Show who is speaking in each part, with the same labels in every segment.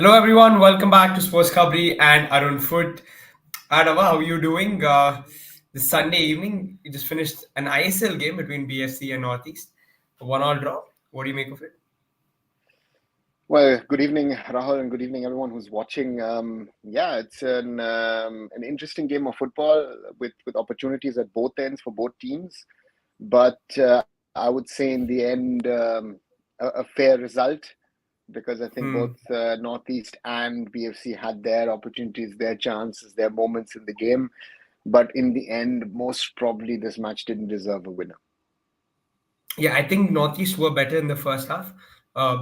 Speaker 1: Hello everyone, welcome back to Sports Khabri and Arun Foot. Adava, how are you doing? This Sunday evening, we just finished an ISL game between BFC and NorthEast. A one-all draw. What do you make of it?
Speaker 2: Well, good evening, Rahul, and good evening, everyone who's watching. Yeah, it's an interesting game of football with opportunities at both ends for both teams. But I would say in the end, a fair result because I think both
Speaker 1: Hmm.
Speaker 2: Northeast and BFC had their opportunities, their chances, their moments in the game. But in the end, most probably this match didn't deserve a winner.
Speaker 1: Yeah, I think Northeast were better in the first half.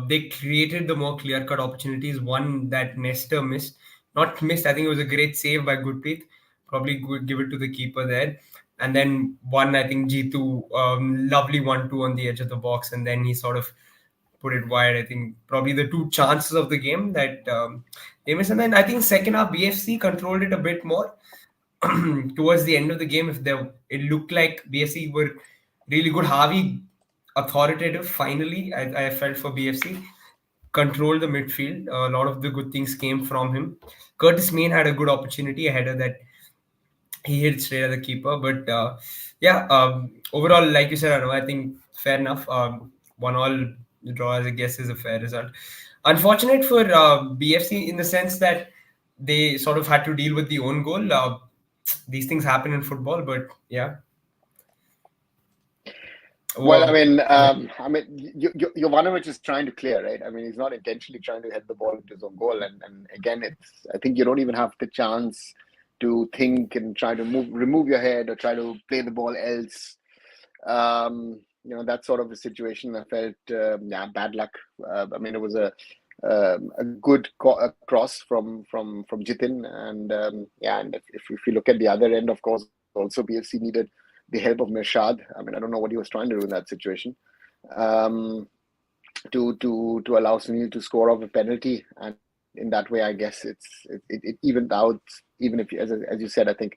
Speaker 1: They created the more clear-cut opportunities. One that Nestor missed, not missed. I think it was a great save by Gurpreet. Probably would give it to the keeper there. And then one, I think Jitu, lovely 1-2 on the edge of the box, and then he sort of put it wide. I think probably the two chances of the game that they missed. And then I think second half BFC controlled it a bit more towards the end of the game. If there, it looked like BFC were really good. Harvey authoritative. Finally, I felt for BFC controlled the midfield. A lot of the good things came from him. Curtis Main had a good opportunity, a header that he hit straight at the keeper. But yeah, overall, like you said, I think fair enough. 1-all draw, as I guess, is a fair result. Unfortunate for BFC in the sense that they sort of had to deal with the own goal. These things happen in football, but yeah.
Speaker 2: Well, I
Speaker 1: Whoa.
Speaker 2: mean, Jovanovic is trying to clear, right? I mean, he's not intentionally trying to head the ball into his own goal, and again, it's I think you don't even have the chance to think and try to remove your head or try to play the ball else. That sort of a situation. I felt, yeah, bad luck. I mean, it was a good cross from Jitin, and yeah, and if you look at the other end, of course, also BFC needed the help of Mirshad. I mean, I don't know what he was trying to do in that situation. Um, to allow Sunil to score off a penalty, and in that way, I guess it evened out. Even if, as you said, I think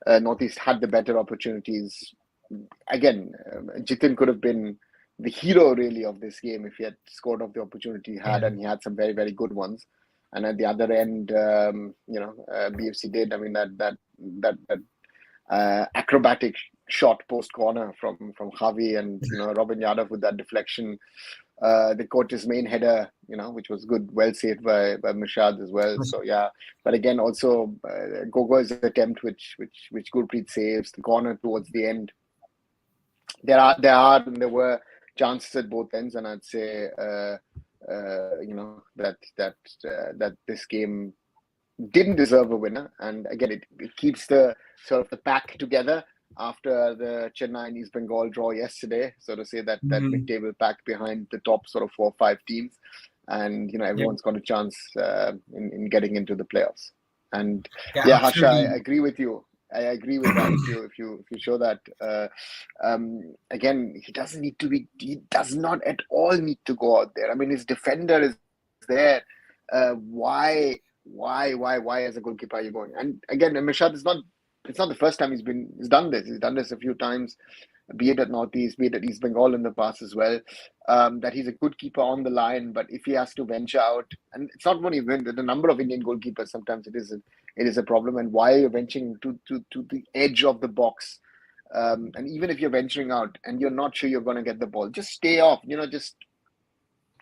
Speaker 2: Northeast had the better opportunities. Again, Jitin could have been the hero really of this game if he had scored off the opportunity he had,
Speaker 1: Yeah.
Speaker 2: and he had some very very good ones. And at the other end, BFC did. I mean that acrobatic shot post corner from Javi, and Robin Yadav with that deflection. The coach's main header, which was good, well saved by Mishad as well. So yeah, but again, also Gogo's attempt, which Gurpreet saves, the corner towards the end. There were chances at both ends, and I'd say that this game didn't deserve a winner. And again, it keeps the sort of the pack together after the Chennai and East Bengal draw yesterday. So to say that
Speaker 1: Mhm.
Speaker 2: mid-table pack behind the top sort of 4 or 5 teams, and
Speaker 1: Yeah.
Speaker 2: everyone's got a chance in getting into the playoffs. And
Speaker 1: Yeah,
Speaker 2: yeah, Harsha, I
Speaker 1: absolutely.
Speaker 2: agree with you. I agree with that. If you show that, again, he does not at all need to go out there. I mean, his defender is there. Why as a goalkeeper are you going? And again, Mishad is not. It's not the first time he's done this. He's done this a few times, be it at Northeast, be it at East Bengal in the past as well. That he's a good keeper on the line, but if he has to venture out, and it's not only the number of Indian goalkeepers, sometimes it is a problem. And why you're venturing to the edge of the box, and even if you're venturing out and you're not sure you're going to get the ball, just stay off. You know,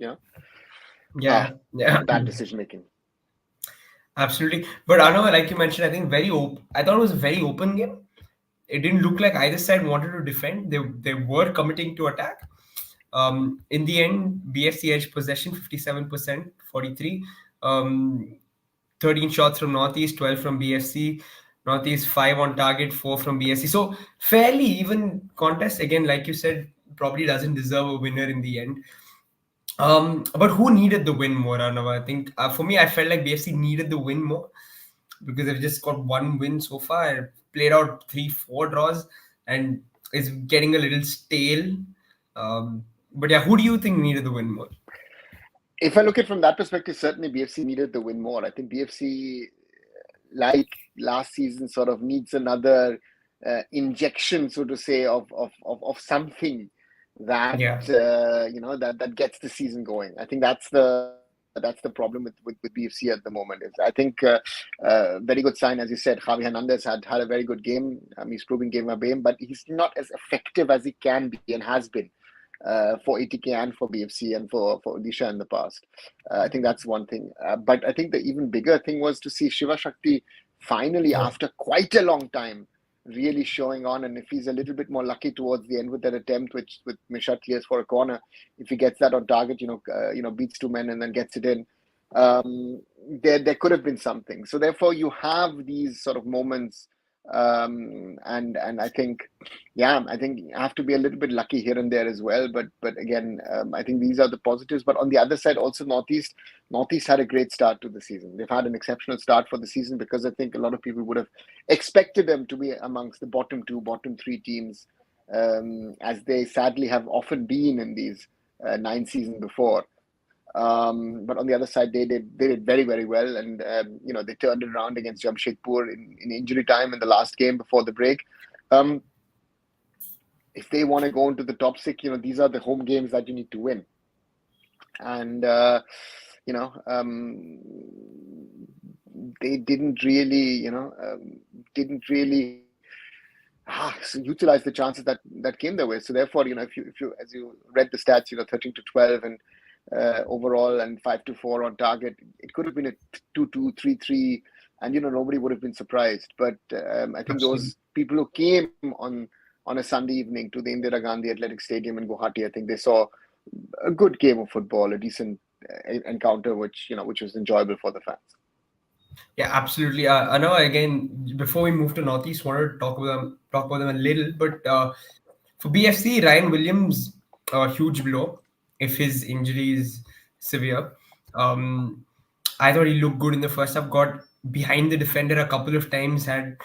Speaker 1: Yeah, yeah.
Speaker 2: bad decision making.
Speaker 1: Absolutely. But I know, like you mentioned, I think very open. I thought it was a very open game. It didn't look like either side wanted to defend. They were committing to attack. In the end, BFC edge possession 57%, 43. 13 shots from Northeast, 12 from BFC. Northeast 5 on target, 4 from BFC. So fairly even contest. Again, like you said, probably doesn't deserve a winner in the end. But who needed the win more, Arnav? I think for me, I felt like BFC needed the win more because they've just got one win so far. Played out 3, 4 draws, and it's getting a little stale. But yeah, who do you think needed the win more?
Speaker 2: If I look at it from that perspective, certainly BFC needed the win more. I think BFC, like last season, sort of needs another injection, so to say, of something that
Speaker 1: Yeah.
Speaker 2: that gets the season going. I think that's the that's the problem with BFC at the moment. Is I think very good sign, as you said. Javi Hernandez had a very good game. He's proving game by game, but he's not as effective as he can be and has been for ATK and for BFC and for Odisha in the past. I think that's one thing. But I think the even bigger thing was to see Shiva Shakti finally,
Speaker 1: Yeah.
Speaker 2: after quite a long time, really showing on. And if he's a little bit more lucky towards the end with that attempt, which with Misha clears for a corner, if he gets that on target, beats two men and then gets it in, there could have been something. So therefore, you have these sort of moments, and I think, I think you have to be a little bit lucky here and there as well. But again, I think these are the positives. But on the other side, also Northeast had a great start to the season. They've had an exceptional start for the season because I think a lot of people would have expected them to be amongst the bottom two, bottom three teams, as they sadly have often been in these 9 seasons before. But on the other side, they did very, very well, and they turned it around against Jamshedpur in injury time in the last game before the break. If they want to go into the top six, these are the home games that you need to win, and they didn't really utilize the chances that came their way. So therefore, if you as you read the stats, 13-12 and overall and 5-4 on target, it could have been a 2-2, 3-3, and nobody would have been surprised. But I think
Speaker 1: Absolutely.
Speaker 2: those people who came on a Sunday evening to the Indira Gandhi Athletic Stadium in Guwahati, I think they saw a good game of football, a decent encounter, which was enjoyable for the fans.
Speaker 1: Yeah, absolutely. I know. Again, before we move to Northeast, wanted to talk about them a little. But for BFC, Ryan Williams, a huge blow if his injury is severe. Um, I thought he looked good in the first half. Got behind the defender a couple of times. Had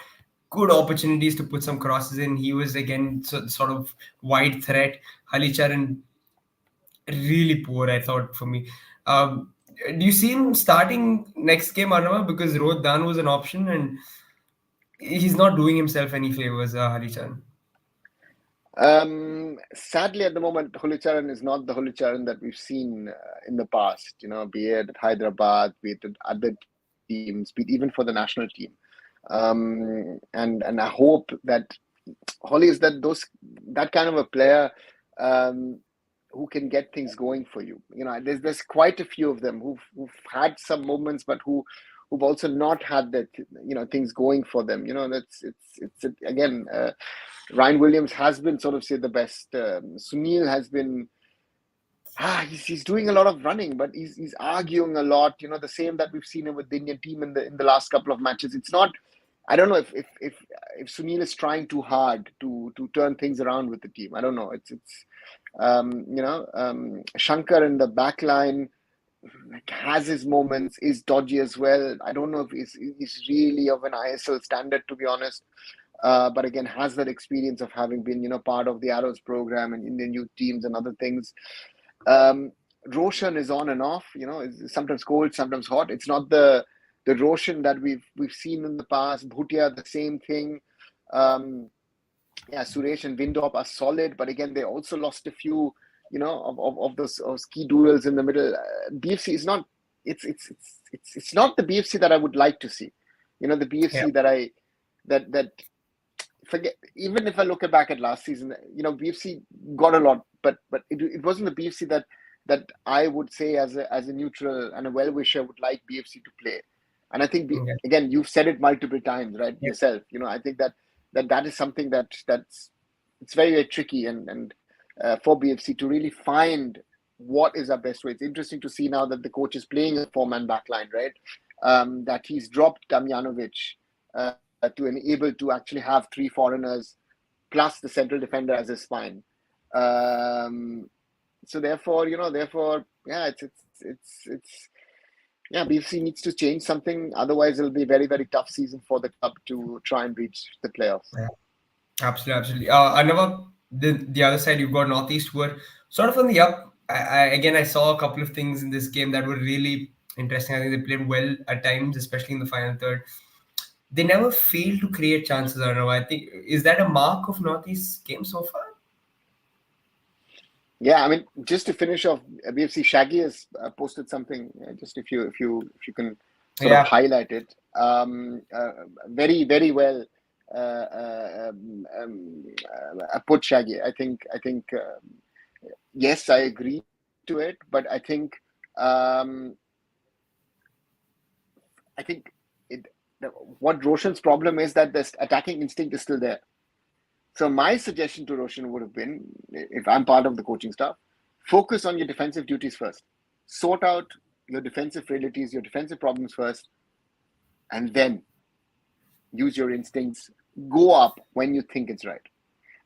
Speaker 1: good opportunities to put some crosses in. He was again sort of wide threat. Halicharan really poor, I thought, for me. Do you see him starting next game, Arnava? Because Rohit Dan was an option and he's not doing himself any favors, Harichan.
Speaker 2: Sadly, at the moment, Holicharan is not the Holicharan that we've seen in the past. Be it at Hyderabad, be it at other teams, be it even for the national team. And I hope that Holly is that kind of a player who can get things going for you. There's quite a few of them who've had some moments, but who've also not had that things going for them. It's again. Ryan Williams has been sort of say the best. Sunil has been. He's doing a lot of running, but he's arguing a lot. The same that we've seen him with the Indian team in the last couple of matches. It's not. I don't know if Sunil is trying too hard to turn things around with the team. I don't know. It's Shankar in the back line has his moments, is dodgy as well. I don't know if he's really of an ISL standard, to be honest. But again, has that experience of having been, part of the Arrows program and Indian youth teams and other things. Roshan is on and off, is sometimes cold, sometimes hot. It's not the Roshan that we've seen in the past. Bhutia, the same thing. Suresh and Windop are solid, but again, they also lost a few, of those key duels in the middle. BFC is not. It's not the BFC that I would like to see. The BFC that forget. Even if I look back at last season, BFC got a lot, but it wasn't the BFC that I would say as a neutral and a well-wisher would like BFC to play. And I think again, you've said it multiple times, right, yourself. I think that is something that's it's very, very tricky and for BFC to really find what is our best way. It's interesting to see now that the coach is playing a 4-man backline, right? That he's dropped Damjanovic to enable to actually have 3 foreigners plus the central defender as a spine. So therefore, BFC needs to change something. Otherwise, it'll be a very, very tough season for the club to try and reach the playoffs.
Speaker 1: Yeah. Absolutely. Another the other side, you've got Northeast who are sort of on the up. I saw a couple of things in this game that were really interesting. I think they played well at times, especially in the final third. They never fail to create chances. I don't know. I think is that a mark of Northeast game so far?
Speaker 2: Yeah, I mean, just to finish off, BFC Shaggy has posted something. Just if you can sort of
Speaker 1: Yeah,
Speaker 2: highlight it, very well put, Shaggy. Yes, I agree to it, but um, I think it. What Roshan's problem is that the attacking instinct is still there. So my suggestion to Roshan would have been, if I'm part of the coaching staff, focus on your defensive duties first. Sort out your defensive frailties, your defensive problems first, and then use your instincts. Go up when you think it's right.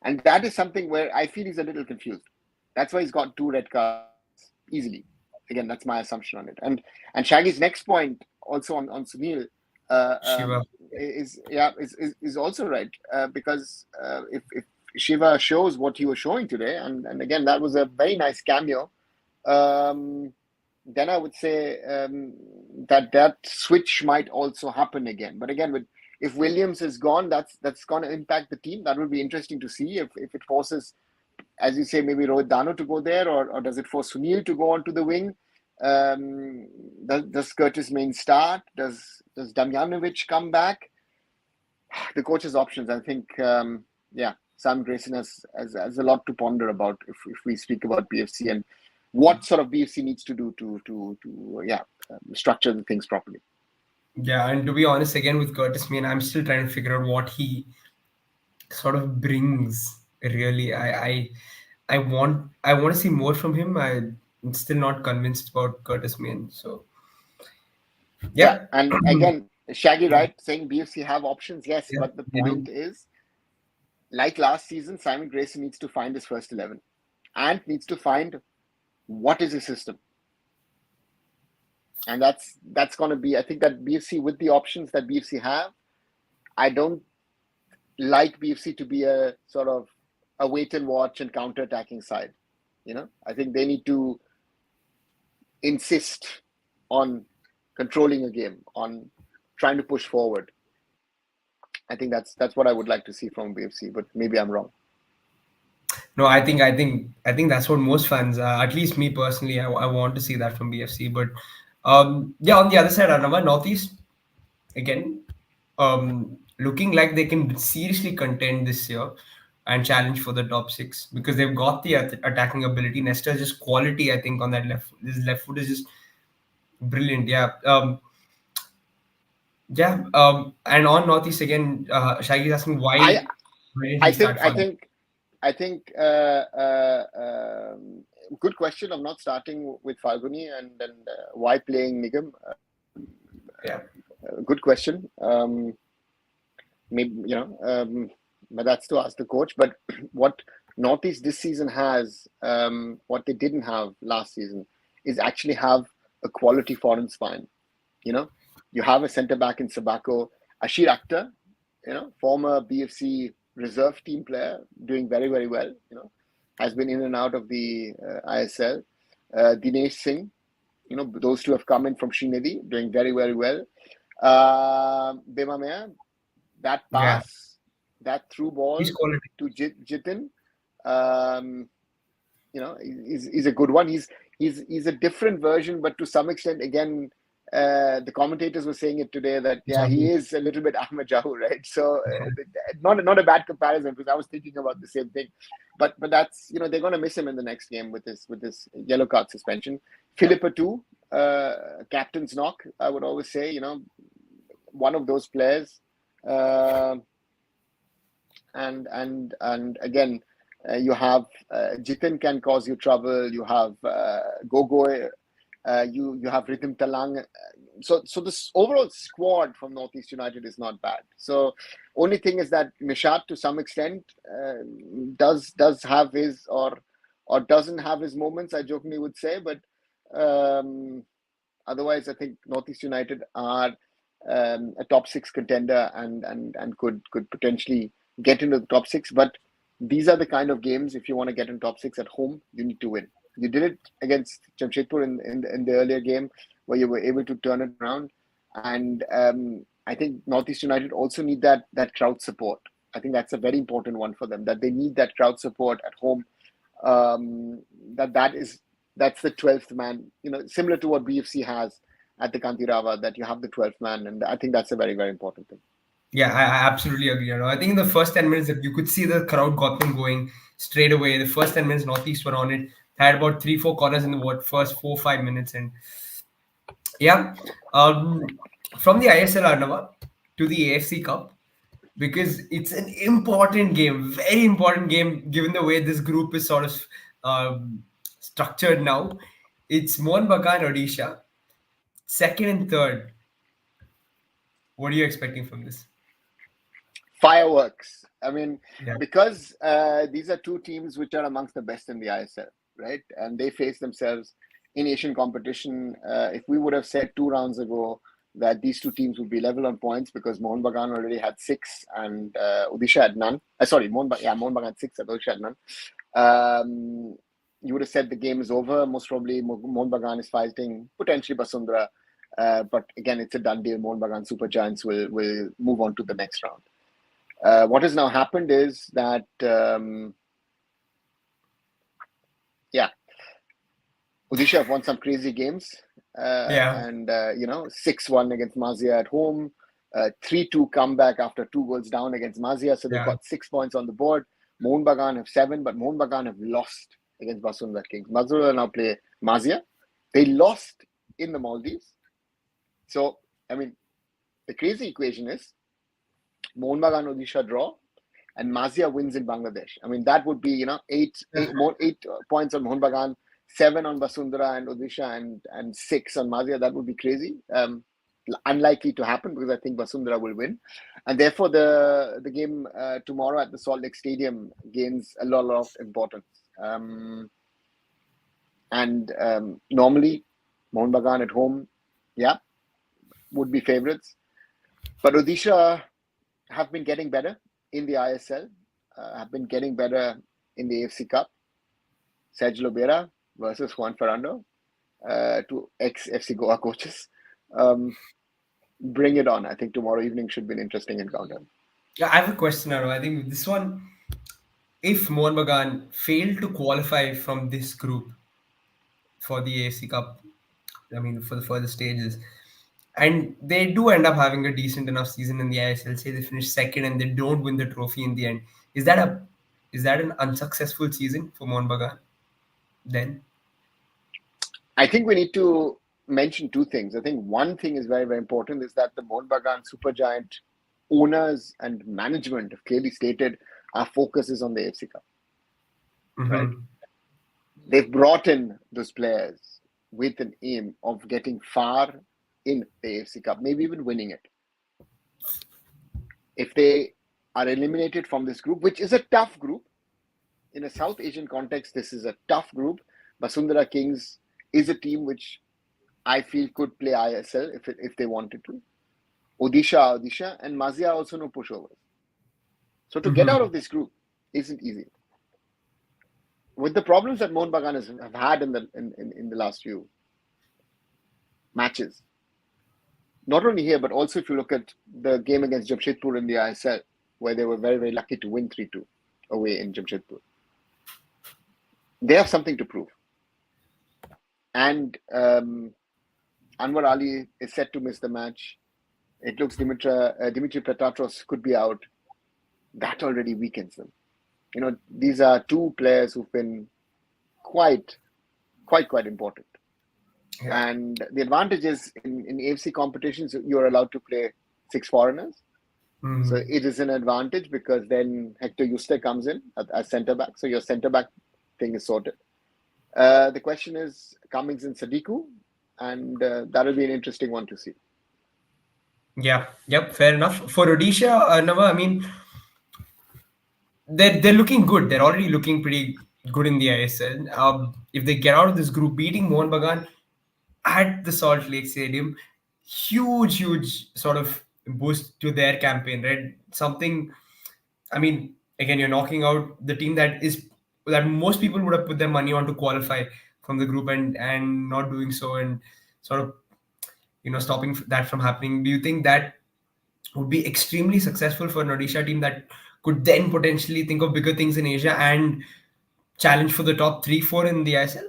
Speaker 2: And that is something where I feel he's a little confused. That's why he's got 2 red cards easily. Again, that's my assumption on it. And Shaggy's next point also on Sunil uh, um,
Speaker 1: Shiva.
Speaker 2: is also right because if Shiva shows what he was showing today, and again that was a very nice cameo, um, then I would say that switch might also happen again. But again, with if Williams is gone, that's going to impact the team. That would be interesting to see if it forces, as you say, maybe Rohit Dano to go there, or does it force Sunil to go onto the wing? Does Curtis Main start? Does Damjanovic come back? The coach's options, I think, Sam Grayson has a lot to ponder about if we speak about BFC and what sort of BFC needs to do to structure the things properly.
Speaker 1: Yeah, and to be honest, again with Curtis Main, I'm still trying to figure out what he sort of brings. Really, I want to see more from him. I'm still not convinced about Curtis Main. So
Speaker 2: Yeah,
Speaker 1: yeah,
Speaker 2: and again, Shaggy,
Speaker 1: yeah,
Speaker 2: right, saying BFC have options, yes,
Speaker 1: yeah,
Speaker 2: but the
Speaker 1: they do.
Speaker 2: point is, like last season, Simon Grayson needs to find his first 11 and needs to find what is his system. And that's going to be, I think that BFC, with the options that BFC have, I don't like BFC to be a sort of a wait and watch and counter attacking side. I think they need to insist on controlling a game, on trying to push forward. I think that's what I would like to see from BFC, but maybe I'm wrong.
Speaker 1: No, I think that's what most fans, at least me personally, I want to see that from BFC. But yeah, on the other side, Arnava, Northeast again, looking like they can seriously contend this year and challenge for the top six because they've got the attacking ability. Nesta's just quality, I think, on that left. His left foot is just brilliant. Yeah, yeah. And on Northeast again, Shaggy's asking
Speaker 2: I
Speaker 1: why didn't he
Speaker 2: I think
Speaker 1: start
Speaker 2: I
Speaker 1: Fun?
Speaker 2: think I think good question of not starting with Falguni and why playing Nigam.
Speaker 1: Yeah,
Speaker 2: Good question. Maybe but that's to ask the coach. But what Northeast this season has, what they didn't have last season, is actually have a quality foreign spine. You know, you have a centre back in Sabako, Ashir Akhtar, former BFC reserve team player, doing very, very well. Has been in and out of the ISL. Dinesh Singh, those two have come in from Srinidhi, doing very, very well. Bema Mea, that
Speaker 1: yeah.
Speaker 2: pass, that through
Speaker 1: He's
Speaker 2: ball
Speaker 1: quality.
Speaker 2: to Jitin, um, is a good one. He's a different version, but to some extent, again, the commentators were saying it today that he
Speaker 1: Jahu.
Speaker 2: is a little bit Ahmed Jahu, right? So not a bad comparison because I was thinking about the same thing, but that's they're going to miss him in the next game with this yellow card suspension. Philippa too, captain's knock. I would always say one of those players. Uh, and again, you have Jitin can cause you trouble. You have Gogoy. You have Rhythm Talang. So this overall squad from Northeast United is not bad. So only thing is that Nishat to some extent does have his or doesn't have his moments. I jokingly would say, but um, otherwise, I think Northeast United are a top six contender and could potentially get into the top six. But these are the kind of games, if you want to get in top six at home, you need to win. You did it against Jamshedpur in the earlier game where you were able to turn it around. And I think Northeast United also need that crowd support. I think that's a very important one for them, that they need that crowd support at home um, that is that's the 12th man. Similar to what BFC has at the Kantirava, that you have the 12th man, and I think that's a very very important thing.
Speaker 1: Yeah, I absolutely agree. I think in the first 10 minutes, that you could see the crowd got them going straight away. The first 10 minutes, Northeast were on it. Had about 3-4 corners in the first 4-5 minutes, and yeah, from the ISL Arnava to the AFC Cup, because it's an important game, very important game, given the way this group is sort of structured now. It's Mohun Bagan, Odisha, second and third. What are you expecting from this?
Speaker 2: Fireworks. I mean,
Speaker 1: Yeah,
Speaker 2: because these are two teams which are amongst the best in the ISL, right? And they face themselves in Asian competition. If we would have said 2 rounds ago that these two teams would be level on points because Mohun Bagan already had 6 and Odisha had none. Sorry, Mohun Bagan had 6 and Odisha had none. You would have said the game is over. Most probably, Mohun Bagan is fighting potentially Basundhara. But again, it's a done deal. Mohun Bagan Super Giants will move on to the next round. What has now happened is that, Odisha have won some crazy games.
Speaker 1: yeah,
Speaker 2: And 6-1 against Mazia at home, 3-2 comeback after 2 goals down against Mazia. So they've
Speaker 1: yeah.
Speaker 2: got 6 points on the board. Mohun Bagan have 7, but Mohun Bagan have lost against Basundhara Kings. Basundhara now play Mazia. They lost in the Maldives. So, I mean, the crazy equation is Mohun Bagan Odisha draw and Mazia wins in Bangladesh. I mean, that would be, 8 points on Mohun Bagan, 7 on Basundhara and Odisha, and 6 on Mazia. That would be crazy. Unlikely to happen because I think Basundhara will win. And therefore, the game tomorrow at the Salt Lake Stadium gains a lot of importance. Normally, Mohun Bagan at home, would be favorites. But Odisha have been getting better in the ISL, have been getting better in the AFC Cup. Sergio Lobera versus Juan Ferrando, two ex-FC Goa coaches. Bring it on. I think tomorrow evening should be an interesting encounter.
Speaker 1: Yeah, I have a question, Aro. I think this one, if Mohun Bagan failed to qualify from this group for the AFC Cup, I mean, for the further stages, and they do end up having a decent enough season in the ISL, say they finish second and they don't win the trophy in the end, is that a is that an unsuccessful season for Mohun Bagan then?
Speaker 2: I think we need to mention 2 things. I think one thing is very, very important is that the Mohun Bagan Supergiant owners and management have clearly stated our focus is on the AFC Cup, right?
Speaker 1: Mm-hmm.
Speaker 2: They've brought in those players with an aim of getting far in the AFC Cup, maybe even winning it. If they are eliminated from this group, which is a tough group, in a South Asian context, this is a tough group. Basundhara Kings is a team which I feel could play ISL if they wanted to. Odisha, and Mazia also no pushovers. So to get out of this group isn't easy. With the problems that Mohun Bagan have had in the last few matches, not only here but also if you look at the game against Jamshedpur in the ISL, where they were very very lucky to win 3-2 away in Jamshedpur, they have something to prove. And Anwar Ali is set to miss the match. It looks Dimitri Petatros could be out. That already weakens them. These are 2 players who've been quite important.
Speaker 1: Yeah.
Speaker 2: And the advantage is in AFC competitions, you're allowed to play 6 foreigners.
Speaker 1: Mm-hmm.
Speaker 2: So it is an advantage because then Hector Yuste comes in as centre back. So your centre back thing is sorted. The question is Cummings and Sadiku, and that'll be an interesting one to see.
Speaker 1: Yeah, yep, fair enough. For Odisha, Nava, I mean, they're looking good. They're already looking pretty good in the ISL. If they get out of this group, beating Mohun Bagan at the Salt Lake Stadium, huge sort of boost to their campaign, right? Something. I mean, again, you're knocking out the team that most people would have put their money on to qualify from the group and not doing so, and sort of stopping that from happening. Do you think that would be extremely successful for an Odisha team that could then potentially think of bigger things in Asia and challenge for the top 3, 4 in the ISL?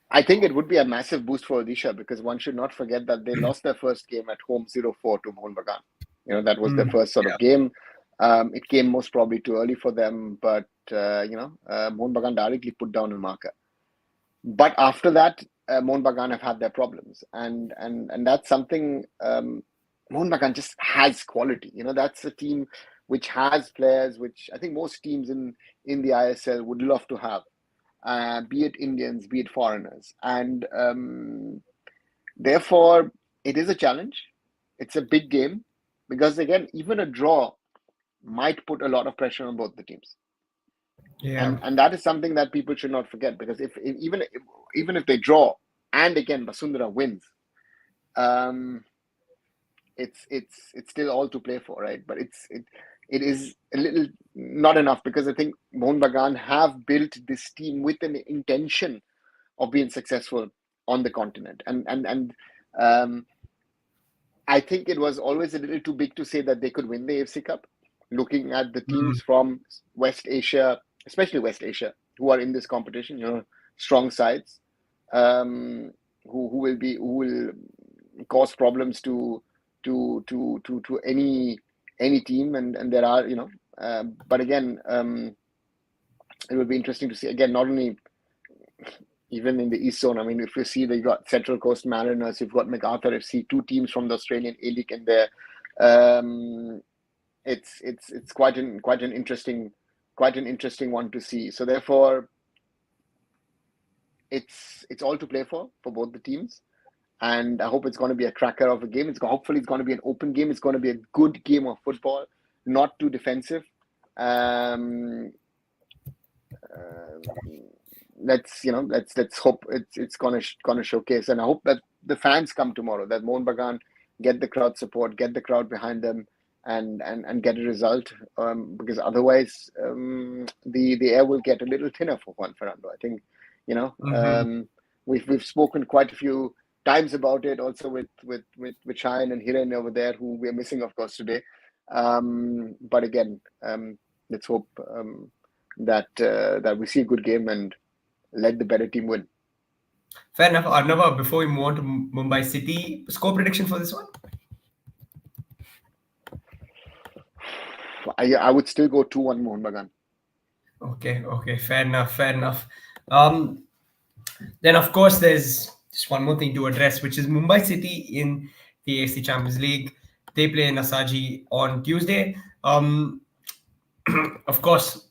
Speaker 2: I think it would be a massive boost for Odisha because one should not forget that they lost their first game at home 0-4 to Mohun Bagan. That was their
Speaker 1: Mm,
Speaker 2: first sort
Speaker 1: yeah.
Speaker 2: of game. It came most probably too early for them, but Mohun Bagan directly put down a marker. But after that, Mohun Bagan have had their problems, and that's something. Mohun Bagan just has quality. That's a team which has players which I think most teams in the ISL would love to have, be it Indians, be it foreigners, and therefore it is a challenge. It's a big game because again, even a draw might put a lot of pressure on both the teams.
Speaker 1: Yeah.
Speaker 2: And that is something that people should not forget because even if they draw and again Basundara wins, um, it's still all to play for, right? But it is a little not enough because I think Mohun Bagan have built this team with an intention of being successful on the continent, and um, I think it was always a little too big to say that they could win the AFC Cup. Looking at the
Speaker 1: Mm,
Speaker 2: teams from West Asia, especially West Asia, who are in this competition, strong sides, um, who will cause problems to any team, and there are but again, it will be interesting to see again not only even in the East Zone. I mean, if you see, they got Central Coast Mariners, you've got MacArthur FC, two teams from the Australian A League in there. Um, it's quite an interesting one to see. So therefore, it's all to play for both the teams, and I hope it's going to be a cracker of a game. Hopefully it's going to be an open game. It's going to be a good game of football, not too defensive. Um, let's hope it's gonna showcase, and I hope that the fans come tomorrow. That Mohun Bagan get the crowd support, get the crowd behind them, and get a result. Because otherwise, the air will get a little thinner for Juan Fernando. I think,
Speaker 1: mhm.
Speaker 2: we've spoken quite a few times about it. Also with Shayan and Hiren over there, who we're missing, of course, today. But again, let's hope. That we see a good game and let the better team win.
Speaker 1: Fair enough. Arnava, before we move on to Mumbai City, score prediction for this one?
Speaker 2: I would still go 2-1 Mohun Bagan.
Speaker 1: Okay, okay, fair enough, fair enough. Um, then, of course, there's just one more thing to address, which is Mumbai City in the AFC Champions League. They play in Asaji on Tuesday. Of course,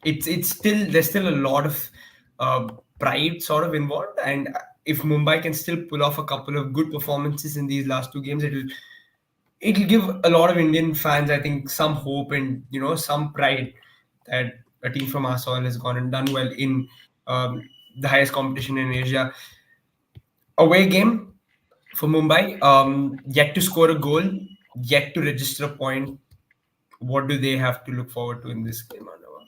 Speaker 1: it's still there's still a lot of uh, pride sort of involved, and if Mumbai can still pull off a couple of good performances in these last 2 games, it'll give a lot of Indian fans, I think, some hope and some pride that a team from our soil has gone and done well in the highest competition in Asia. Away game for Mumbai, yet to score a goal, yet to register a point. What do they have to look forward to in this game, Anava?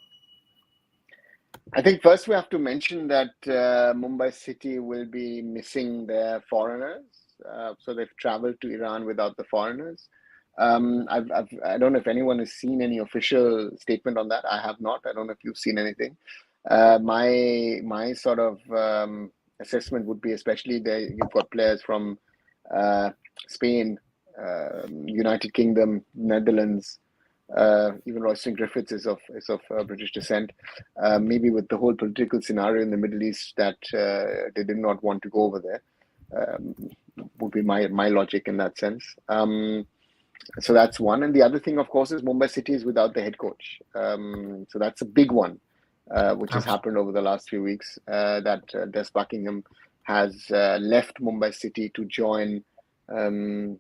Speaker 2: I think first we have to mention that Mumbai City will be missing their foreigners. So they've traveled to Iran without the foreigners. I don't know if anyone has seen any official statement on that. I have not. I don't know if you've seen anything. My sort of assessment would be, especially there, you've got players from uh, Spain, United Kingdom, Netherlands. Even Royston Griffiths is of British descent. Maybe with the whole political scenario in the Middle East, that they did not want to go over there. Um, would be my logic in that sense. So that's one, and the other thing, of course, is Mumbai City is without the head coach. So that's a big one, which has
Speaker 1: Absolutely.
Speaker 2: happened over the last few weeks. That Des Buckingham has left Mumbai City to join um,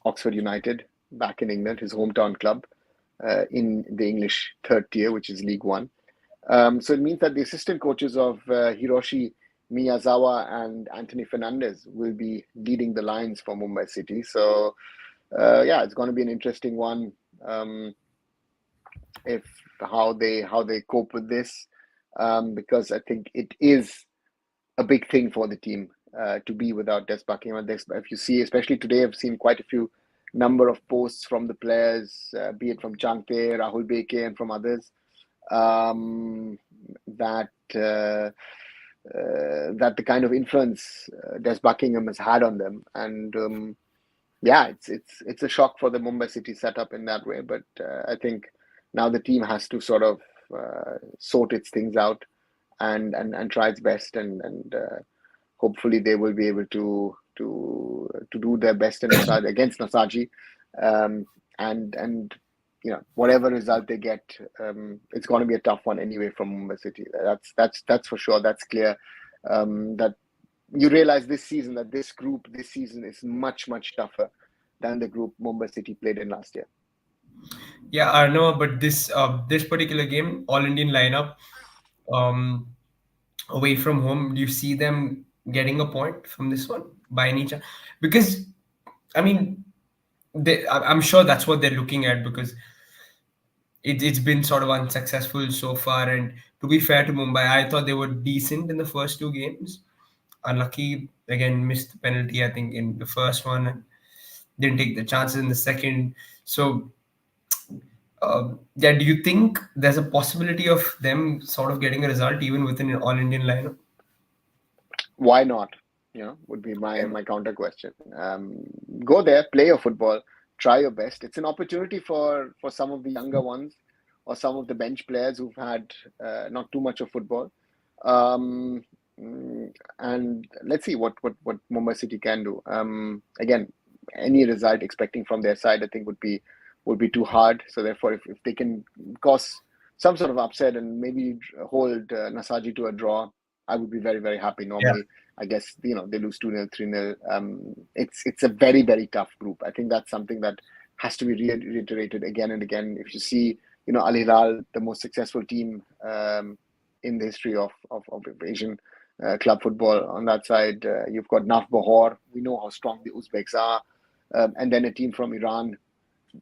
Speaker 2: Oxford United back in England, his hometown club, in the English third tier, which is League One. So it means that the assistant coaches of Hiroshi Miyazawa and Anthony Fernandez will be leading the lines for Mumbai City. So yeah, it's going to be an interesting one. If how they cope with this, because I think it is a big thing for the team to be without Des Buckingham. If you see, especially today, I've seen quite a few number of posts from the players, be it from Changte, Rahul Beke, and from others, that that the kind of influence Des Buckingham has had on them, and yeah, it's a shock for the Mumbai City setup in that way. But I think now the team has to sort of sort its things out and try its best, and hopefully they will be able to do their best in Nasaji, against Nasaji, um, and whatever result they get, it's going to be a tough one anyway from Mumbai City. That's for sure. That's clear. That you realize this season that this group this season is much tougher than the group Mumbai City played in last year.
Speaker 1: Yeah, I know, but this particular game, all Indian lineup, um, away from home, do you see them getting a point from this one by any chance? Because I mean, I'm sure that's what they're looking at, because it's been sort of unsuccessful so far. And to be fair to Mumbai, I thought they were decent in the first two games. Unlucky again, missed the penalty I think in the first one, and didn't take the chances in the second. So yeah, do you think there's a possibility of them sort of getting a result even within an all Indian lineup?
Speaker 2: Why not? Would be my counter question. Go there, play your football, try your best. It's an opportunity for some of the younger ones or some of the bench players who've had not too much of football. Um, and let's see what Mumbai City can do. Again, any result expecting from their side, I think would be too hard. So therefore, if they can cause some sort of upset and maybe hold Nasaji to a draw, I would be very happy.
Speaker 1: Yeah,
Speaker 2: Normally, I guess they lose 2-0, 3-0. It's a very tough group. I think that's something that has to be reiterated again and again. If you see, Al Hilal, the most successful team in the history of Asian club football. On that side, you've got Naf Bahor. We know how strong the Uzbeks are, and then a team from Iran.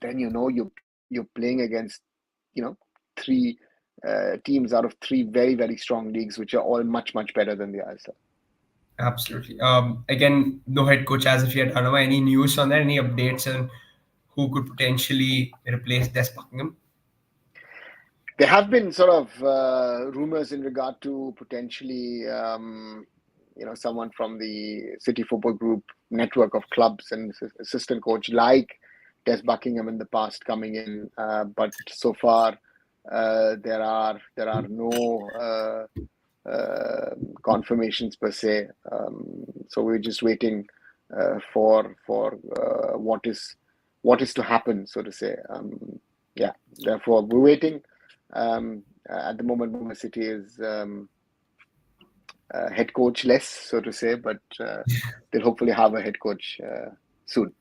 Speaker 2: Then you're playing against three teams out of three very strong leagues, which are all much better than the ISL.
Speaker 1: absolutely. Again, no head coach as of yet. Anova, any news on that? Any updates on who could potentially replace Des Buckingham?
Speaker 2: There have been sort of rumors in regard to potentially, someone from the City Football Group network of clubs and assistant coach like Des Buckingham in the past coming in, but so far there are no confirmations per se. So we're just waiting for what is to happen, so to say. Yeah, therefore we're waiting. At the moment, Mumbai City is head coach less, so to say, but they'll hopefully have a head coach soon.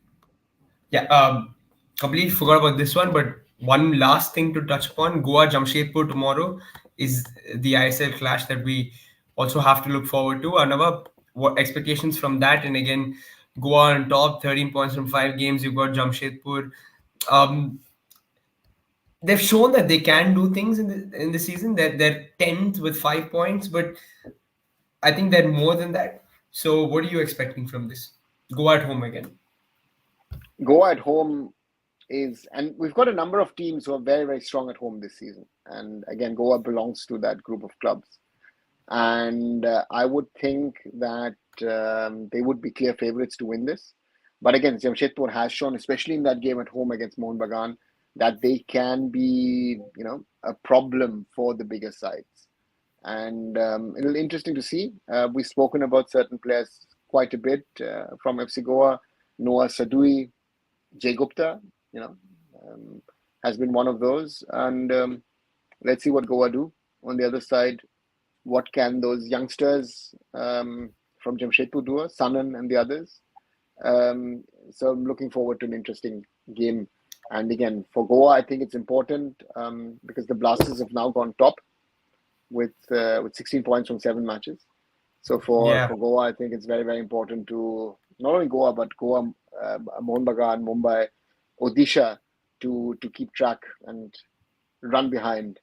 Speaker 1: Yeah, completely forgot about this one, but one last thing to touch upon: Goa Jamshedpur tomorrow is the ISL clash that we also have to look forward to. Another, what expectations from that? And again, Goa on top, 13 points from 5 games. You've got Jamshedpur. Um, they've shown that they can do things in the season. That they're 10th with 5 points, but I think they're more than that. So, what are you expecting from this? Goa at home again.
Speaker 2: Goa at home and we've got a number of teams who are very strong at home this season. And again, Goa belongs to that group of clubs. And I would think that they would be clear favorites to win this. But again, Jamshedpur has shown, especially in that game at home against Mohun Bagan, that they can be, a problem for the bigger sides. And it'll be interesting to see. We've spoken about certain players quite a bit from FC Goa. Noah Sadui, Jay Gupta, you know, has been one of those. And let's see what Goa do. On the other side, what can those youngsters from Jamshedpur do, Sanan and the others? So I'm looking forward to an interesting game. And again, for Goa, I think it's important because the Blasters have now gone top with 16 points from 7 matches. So for
Speaker 1: Yeah.
Speaker 2: Goa, I think it's very important to not only Goa but Goa, Mohun Bagan, Mumbai, Odisha to keep track and run behind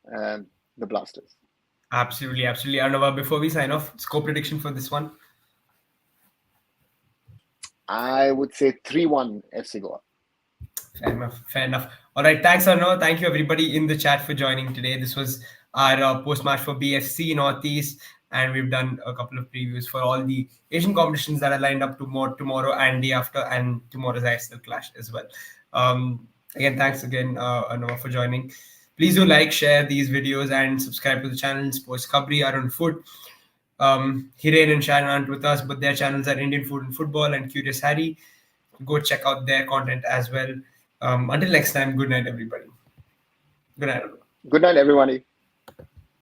Speaker 2: the Blasters.
Speaker 1: Absolutely, absolutely. Arnava, before we sign off, score prediction for this one.
Speaker 2: I would say 3-1 FC Goa.
Speaker 1: Fair enough. Fair enough. All right. Thanks, Arnav. Thank you, everybody in the chat for joining today. This was our post match for BFC Northeast, and we've done a couple of previews for all the Asian competitions that are lined up tomorrow and day after, and tomorrow's ISL clash as well. Again, thanks again, Arnav, for joining. Please do like, share these videos, and subscribe to the channel. Sports Kabri are on foot. Hiren and Shan aren't with us, but their channels are Indian Food and Football and Curious Harry. Go check out their content as well. Until next time, good night, everybody. Good night.
Speaker 2: Good night, everybody.